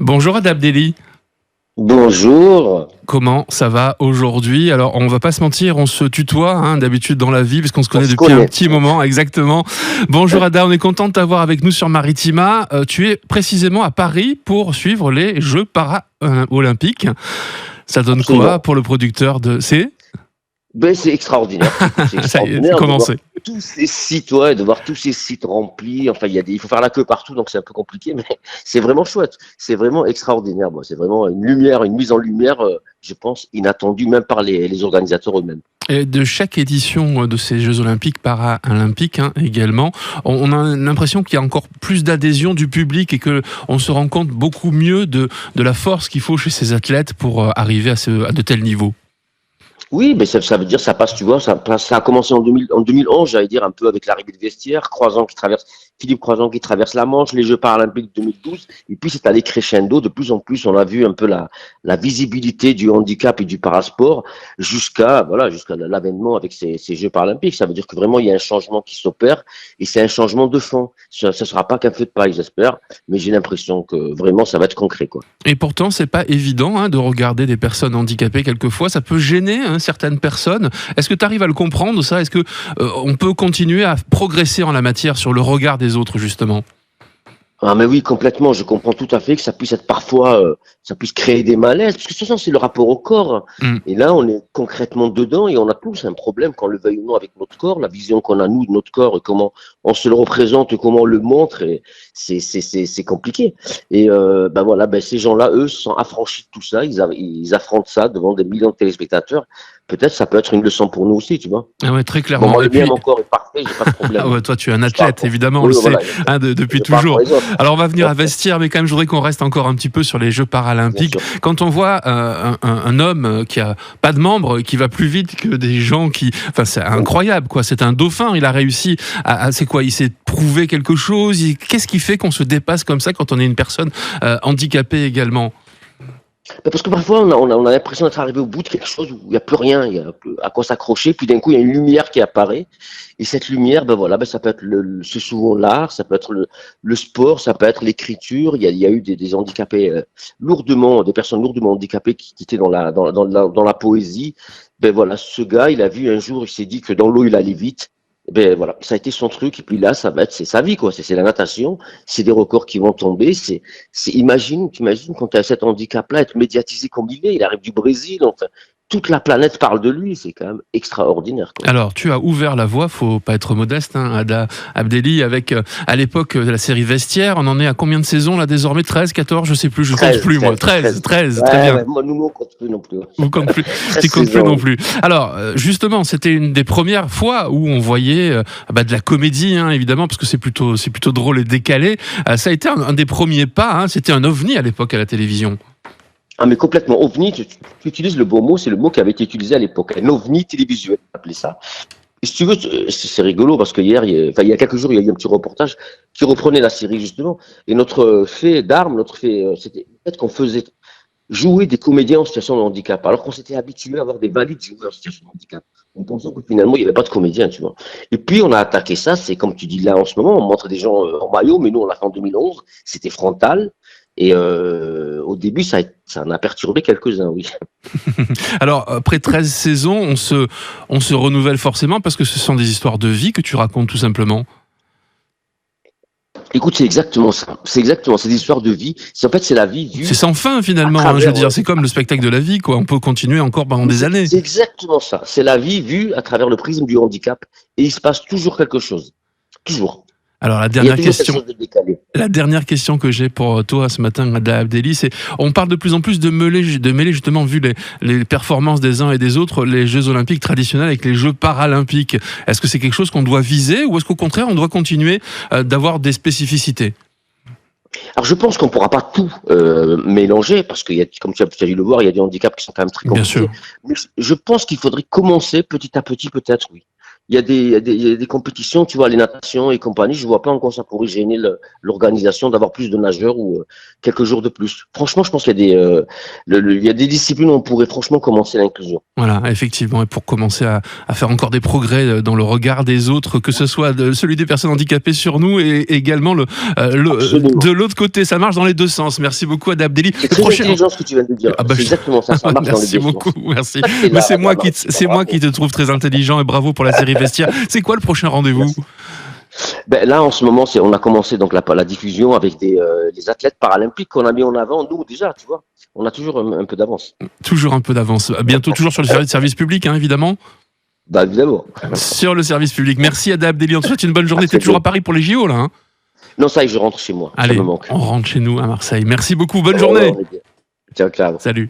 Bonjour Ada Abdelli, Bonjour, comment ça va aujourd'hui? Alors on va pas se mentir, on se tutoie d'habitude dans la vie parce qu'on se on connaît se depuis un connaît. petit moment, exactement. Bonjour Ada, on est content de t'avoir avec nous sur Maritima. Tu es précisément à Paris pour suivre les Jeux para-olympiques. Ça donne Absolument. quoi pour le producteur de... C'est extraordinaire. C'est Ça y est, c'est extraordinaire de voir commencé. tous ces sites, ouais, de voir tous ces sites remplis. Enfin, il faut faire la queue partout, donc c'est un peu compliqué, mais c'est vraiment chouette. C'est vraiment extraordinaire. Moi, c'est vraiment une lumière, une mise en lumière, je pense, inattendue même par les organisateurs eux-mêmes. Et de chaque édition de ces Jeux Olympiques, Paralympiques également, on a l'impression qu'il y a encore plus d'adhésion du public et que on se rend compte beaucoup mieux de la force qu'il faut chez ces athlètes pour arriver à de tels niveaux. Oui, mais ça veut dire ça passe, tu vois, ça a commencé en 2011, j'allais dire un peu avec l'arrivée de Vestiaire, Philippe Croizon qui traverse la Manche, les Jeux paralympiques de 2012, et puis c'est allé crescendo. De plus en plus, on a vu un peu la visibilité du handicap et du parasport jusqu'à l'avènement avec ces Jeux paralympiques. Ça veut dire que vraiment il y a un changement qui s'opère et c'est un changement de fond. Ça sera pas qu'un feu de paille, j'espère, mais j'ai l'impression que vraiment ça va être concret, quoi. Et pourtant, c'est pas évident de regarder des personnes handicapées. Quelquefois, ça peut gêner certaines personnes. Est-ce que tu arrives à le comprendre, ça? Est-ce que on peut continuer à progresser en la matière sur le regard des autres, justement? Ah mais oui, complètement, je comprends tout à fait que ça puisse être parfois, ça puisse créer des malaises, parce que de toute façon c'est le rapport au corps. Mm. Et là, on est concrètement dedans et on a tous un problème, qu'on le veuille ou non, avec notre corps, la vision qu'on a nous de notre corps et comment on se le représente, comment on le montre, et c'est compliqué. Et ces gens-là, eux, sont affranchis de tout ça, ils affrontent ça devant des millions de téléspectateurs. Peut-être ça peut être une leçon pour nous aussi, tu vois. Ah ouais, très Bon, clairement. moi, Et le mien, puis, mon corps est parfait, j'ai pas de problème. ah ouais, toi, tu es un Je parle athlète, pour- évidemment, on Oui, le sait, voilà, depuis je parle pour toujours. les autres. Alors, on va venir à Vestiaire, mais quand même, je voudrais qu'on reste encore un petit peu sur les Jeux Bien paralympiques. sûr. Quand on voit un homme qui a pas de membres, qui va plus vite que des gens qui... Enfin, c'est incroyable, quoi. C'est un dauphin. Il a réussi c'est quoi? Il s'est prouvé quelque chose. Qu'est-ce qui fait qu'on se dépasse comme ça quand on est une personne handicapée également? Parce que parfois, on a l'impression d'être arrivé au bout de quelque chose où il n'y a plus rien, il y a plus à quoi s'accrocher, puis d'un coup, il y a une lumière qui apparaît. Et cette lumière, ça peut être c'est souvent l'art, ça peut être le sport, ça peut être l'écriture. Il y a eu des handicapés des personnes lourdement handicapées qui étaient dans la poésie. Ce gars, il a vu un jour, il s'est dit que dans l'eau, il allait vite. Ça a été son truc. Et puis là, c'est sa vie, quoi. C'est la natation. C'est des records qui vont tomber. T'imagines quand tu as cet handicap-là, être médiatisé comme il arrive du Brésil, enfin, toute la planète parle de lui. C'est quand même extraordinaire, quoi. Alors, tu as ouvert la voie, faut pas être modeste, Ada Abdelli, avec, à l'époque de la série Vestiaire, on en est à combien de saisons, là, désormais? 13, 14, je sais plus, je compte plus, moi. 13, très bien. Ouais, moi, nous, on compte plus non plus. Vous compte plus, 13 tu comptes plus saisons. non plus. Alors, justement, c'était une des premières fois où on voyait de la comédie, évidemment, parce que c'est plutôt drôle et décalé. Ça a été un des premiers pas, c'était un ovni à l'époque à la télévision. Ah, mais complètement. OVNI, tu utilises le bon mot, c'est le mot qui avait été utilisé à l'époque. Un ovni télévisuel, on appelait ça. Et si tu veux, c'est rigolo parce que il y a quelques jours, il y a eu un petit reportage qui reprenait la série, justement. Et notre fait d'arme, c'était peut-être qu'on faisait jouer des comédiens en situation de handicap, alors qu'on s'était habitué à avoir des valides joueurs en situation de handicap. En pensant que finalement, il n'y avait pas de comédiens, tu vois. Et puis, on a attaqué ça, c'est comme tu dis là en ce moment, on montre des gens en maillot, mais nous, on l'a fait en 2011, c'était frontal. Et au début, ça en a perturbé quelques-uns, oui. Alors, après 13 saisons, on se renouvelle forcément parce que ce sont des histoires de vie que tu racontes tout simplement. Écoute, c'est exactement ça. C'est des histoires de vie. C'est la vie vue C'est sans fin finalement, à travers, je veux dire, c'est comme le spectacle de la vie, quoi. On peut continuer encore pendant des années. C'est exactement ça. C'est la vie vue à travers le prisme du handicap. Et il se passe toujours quelque chose. Toujours. Alors Il y a toujours quelque chose de décalé. la dernière question que j'ai pour toi ce matin, Ada Abdelli, c'est, on parle de plus en plus de mêler justement, vu les performances des uns et des autres, les Jeux Olympiques traditionnels avec les Jeux Paralympiques. Est-ce que c'est quelque chose qu'on doit viser ou est-ce qu'au contraire on doit continuer d'avoir des spécificités? Alors, je pense qu'on ne pourra pas tout mélanger parce comme tu as dû le voir, il y a des handicaps qui sont quand même très Bien compliqués. sûr. Mais je pense qu'il faudrait commencer petit à petit, peut-être, oui. il y a des compétitions, tu vois, les natations et compagnie, je vois pas en quoi ça pourrait gêner l'organisation d'avoir plus de nageurs ou quelques jours de plus. Franchement, je pense qu'il y a il y a des disciplines où on pourrait franchement commencer l'inclusion. Voilà, effectivement, et pour commencer à faire encore des progrès dans le regard des autres, que ce soit celui des personnes handicapées sur nous et également de l'autre côté. Ça marche dans les deux sens. Merci beaucoup, Ada Abdelli. C'est très intelligent ce que tu viens de dire. Ah bah, c'est exactement ça, ça marche dans les merci deux beaucoup, sens. merci. Mais c'est moi qui te trouve très intelligent et bravo pour la série Vestiaire. C'est quoi le prochain rendez-vous? Ben là, en ce moment, on a commencé donc la diffusion avec les athlètes paralympiques qu'on a mis en avant, nous déjà, tu vois. On a toujours un peu d'avance. Toujours un peu d'avance. Bientôt toujours sur le service public, hein, évidemment. Bah évidemment. Sur le service public. Merci, Ada Abdelli. On te souhaite une bonne journée. T'es toujours à Paris pour les JO, là, hein? Non, ça y est, je rentre chez moi. Allez, ça me manque. on rentre chez nous à Marseille. Merci beaucoup. Bonne journée. Ciao, ciao. Salut.